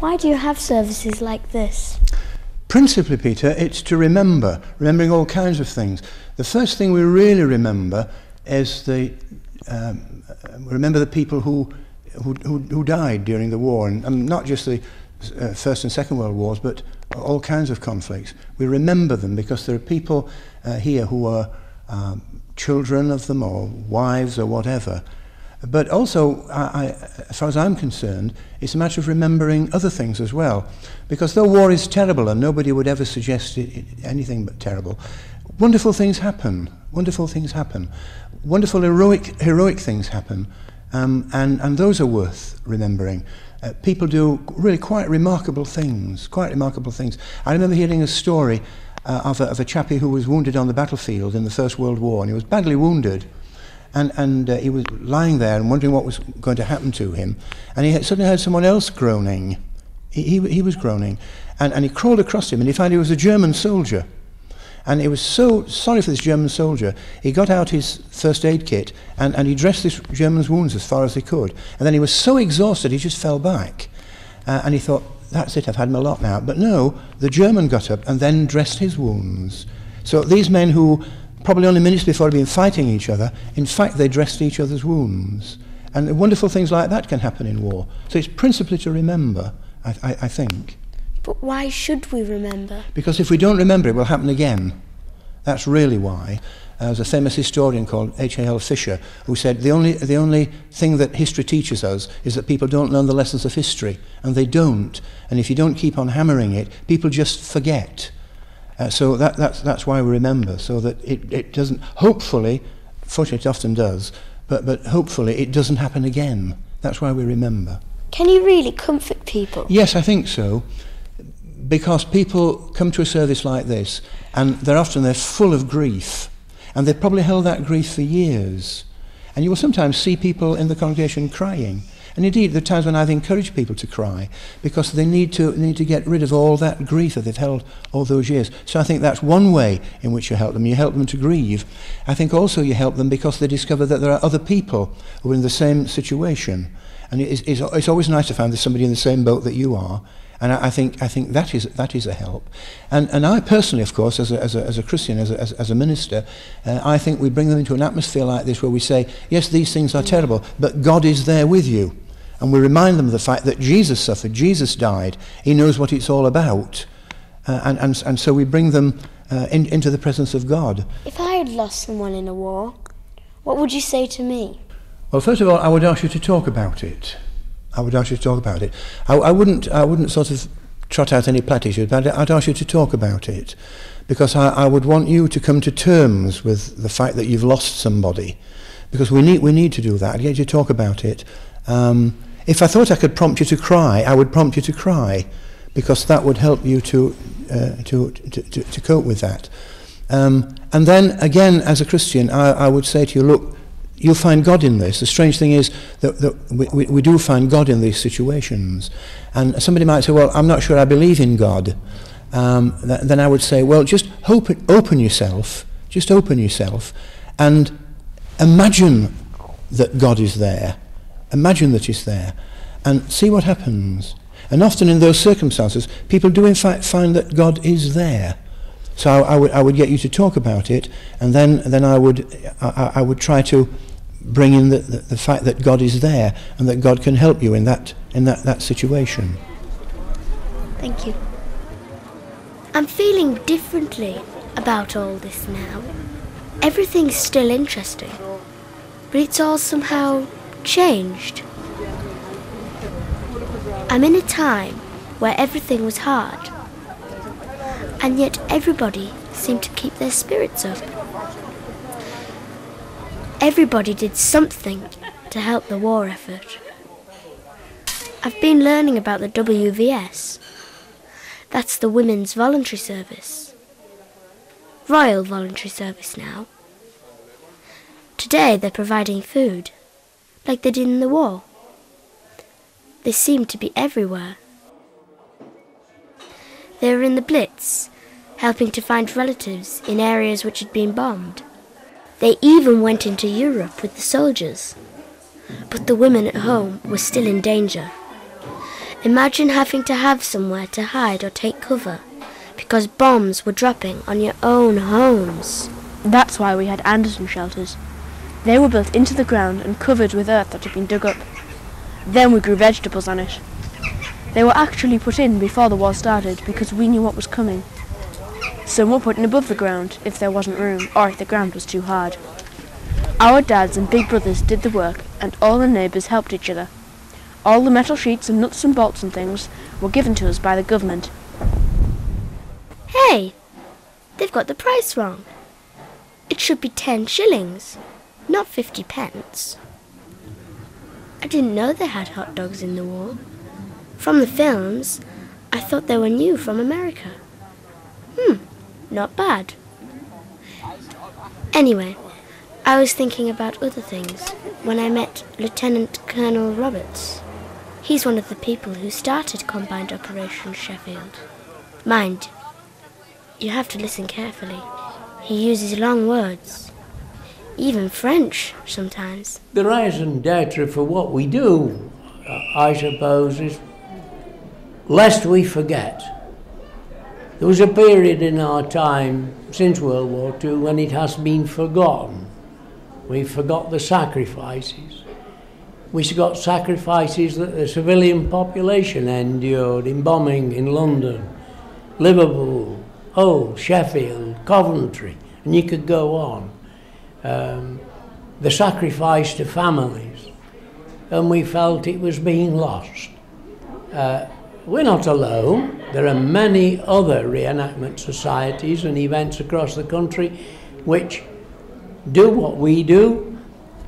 Why do you have services like this? Principally, Peter, it's to remembering all kinds of things. The first thing we really remember is remember the people who died during the war, and not just the First and Second World Wars, but all kinds of conflicts. We remember them because there are people here who are children of them, or wives, or whatever. But also, as far as I'm concerned, it's a matter of remembering other things as well. Because though war is terrible, and nobody would ever suggest anything but terrible, wonderful things happen. Wonderful things happen. Wonderful heroic things happen. And those are worth remembering. People do really quite remarkable things. I remember hearing a story of a chappie who was wounded on the battlefield in the First World War, and he was badly wounded. And he was lying there and wondering what was going to happen to him. And he suddenly heard someone else groaning. He was groaning. And he crawled across him, and he found he was a German soldier. And he was so sorry for this German soldier, he got out his first aid kit and he dressed this German's wounds as far as he could. And then he was so exhausted, he just fell back. And he thought, that's it, I've had my lot now. But no, the German got up and then dressed his wounds. So these men who probably only minutes before had been fighting each other, in fact they dressed each other's wounds. And wonderful things like that can happen in war. So it's principally to remember, I think. But why should we remember? Because if we don't remember, it will happen again. That's really why. There's a famous historian called H.A.L. Fisher who said the only thing that history teaches us is that people don't learn the lessons of history, and they don't. And if you don't keep on hammering it, people just forget. So that's why we remember, so that it doesn't, hopefully, fortunately it often does, but hopefully it doesn't happen again. That's why we remember. Can you really comfort people? Yes, I think so. Because people come to a service like this, and they're full of grief, and they've probably held that grief for years. And you will sometimes see people in the congregation crying. And indeed, there are times when I've encouraged people to cry, because they need to get rid of all that grief that they've held all those years. So I think that's one way in which you help them. You help them to grieve. I think also you help them because they discover that there are other people who are in the same situation. And it's always nice to find there's somebody in the same boat that you are. And I think that is a help. And I personally, of course, as a Christian, as a minister, I think we bring them into an atmosphere like this where we say, yes, these things are terrible, but God is there with you. And we remind them of the fact that Jesus suffered, Jesus died, he knows what it's all about. And so we bring them into the presence of God. If I had lost someone in a war, what would you say to me? Well, first of all, I would ask you to talk about it. I wouldn't sort of trot out any platitudes, but I'd ask you to talk about it, because I would want you to come to terms with the fact that you've lost somebody, because we need to do that. I'd get you to talk about it. If I thought I could prompt you to cry, I would prompt you to cry, because that would help you to cope with that. And then again, as a Christian, I would say to you, look, you'll find God in this. The strange thing is that we do find God in these situations. And somebody might say, well, I'm not sure I believe in God. Then I would say, well, just open yourself, and imagine that God is there. Imagine that he's there, and see what happens. And often in those circumstances, people do in fact find that God is there. So I would get you to talk about it, and then I would try to bring in the fact that God is there and that God can help you in that situation. Thank you. I'm feeling differently about all this now. Everything's still interesting, but it's all somehow changed. I'm in a time where everything was hard, and yet everybody seemed to keep their spirits up. Everybody did something to help the war effort. I've been learning about the WVS. That's the Women's Voluntary Service. Royal Voluntary Service now. Today they're providing food, like they did in the war. They seem to be everywhere. They were in the Blitz, helping to find relatives in areas which had been bombed. They even went into Europe with the soldiers. But the women at home were still in danger. Imagine having to have somewhere to hide or take cover because bombs were dropping on your own homes. That's why we had Anderson shelters. They were built into the ground and covered with earth that had been dug up. Then we grew vegetables on it. They were actually put in before the war started because we knew what was coming. Some were put in above the ground if there wasn't room or if the ground was too hard. Our dads and big brothers did the work and all the neighbours helped each other. All the metal sheets and nuts and bolts and things were given to us by the government. Hey, they've got the price wrong. It should be 10 shillings, not 50 pence. I didn't know they had hot dogs in the war. From the films, I thought they were new from America. Not bad. Anyway, I was thinking about other things when I met Lieutenant Colonel Roberts. He's one of the people who started Combined Operation Sheffield. Mind, you have to listen carefully. He uses long words, even French sometimes. The raison d'etre for what we do, I suppose, is lest we forget. There was a period in our time since World War II when it has been forgotten. We forgot the sacrifices. We forgot sacrifices that the civilian population endured in bombing in London, Liverpool, Hull, Sheffield, Coventry, and you could go on. The sacrifice to families, and we felt it was being lost. We're not alone. There are many other reenactment societies and events across the country which do what we do,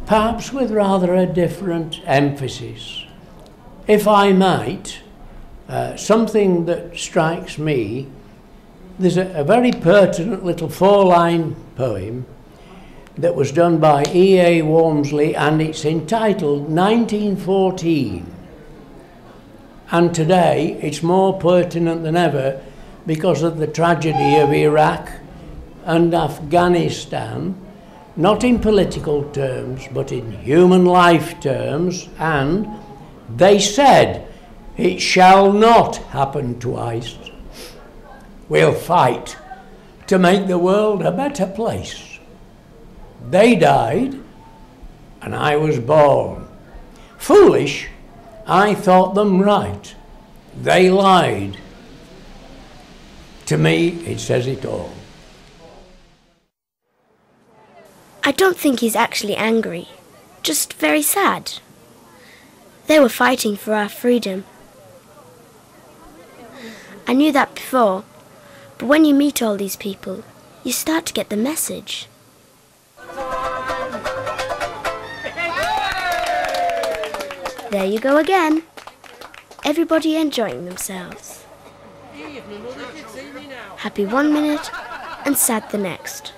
perhaps with rather a different emphasis. If I might, something that strikes me, there's a very pertinent little 4-line poem that was done by E.A. Walmsley, and it's entitled 1914. And today it's more pertinent than ever because of the tragedy of Iraq and Afghanistan, not in political terms, but in human life terms, and they said, "It shall not happen twice. We'll fight to make the world a better place." They died, and I was born. Foolish, I thought them right. They lied. To me, it says it all. I don't think he's actually angry, just very sad. They were fighting for our freedom. I knew that before, but when you meet all these people, you start to get the message. There you go again. Everybody enjoying themselves. Happy one minute and sad the next.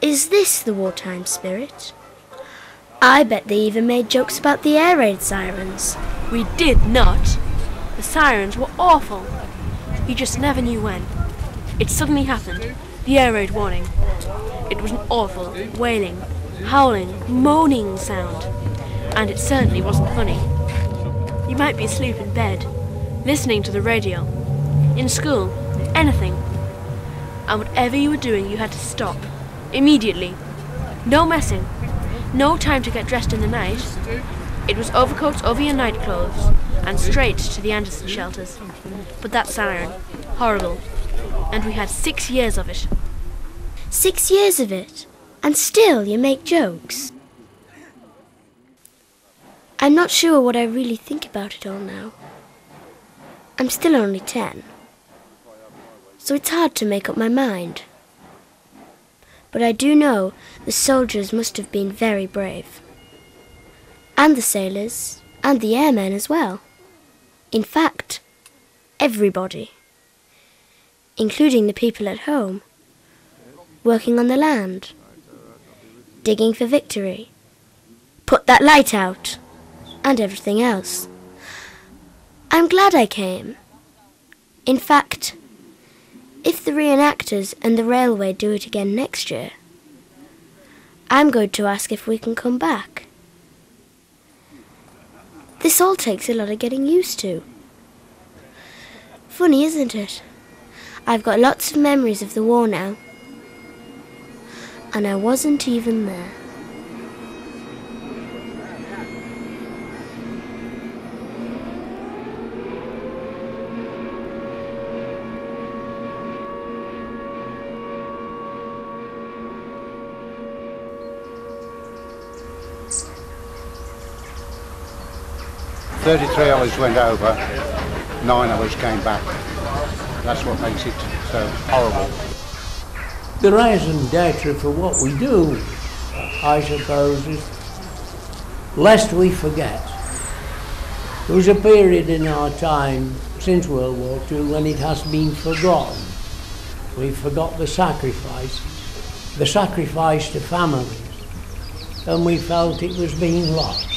Is this the wartime spirit? I bet they even made jokes about the air raid sirens. We did not. The sirens were awful. You just never knew when. It suddenly happened. The air raid warning. It was an awful, wailing, howling, moaning sound. And it certainly wasn't funny. You might be asleep in bed, listening to the radio, in school, anything. And whatever you were doing, you had to stop. Immediately. No messing. No time to get dressed in the night. It was overcoats over your night clothes, and straight to the Anderson shelters. But that siren, horrible. And we had 6 years of it. 6 years of it, and still you make jokes. I'm not sure what I really think about it all now. I'm still only 10, so it's hard to make up my mind. But I do know the soldiers must have been very brave. And the sailors, and the airmen as well. In fact, everybody, including the people at home, working on the land, digging for victory, put that light out, and everything else. I'm glad I came. In fact, if the re-enactors and the railway do it again next year, I'm going to ask if we can come back. This all takes a lot of getting used to. Funny, isn't it? I've got lots of memories of the war now. And I wasn't even there. "33 of us went over, 9 of us came back. That's what makes it so horrible." The raison d'etre for what we do, I suppose, is lest we forget. There was a period in our time since World War II when it has been forgotten. We forgot the sacrifice to families, and we felt it was being lost.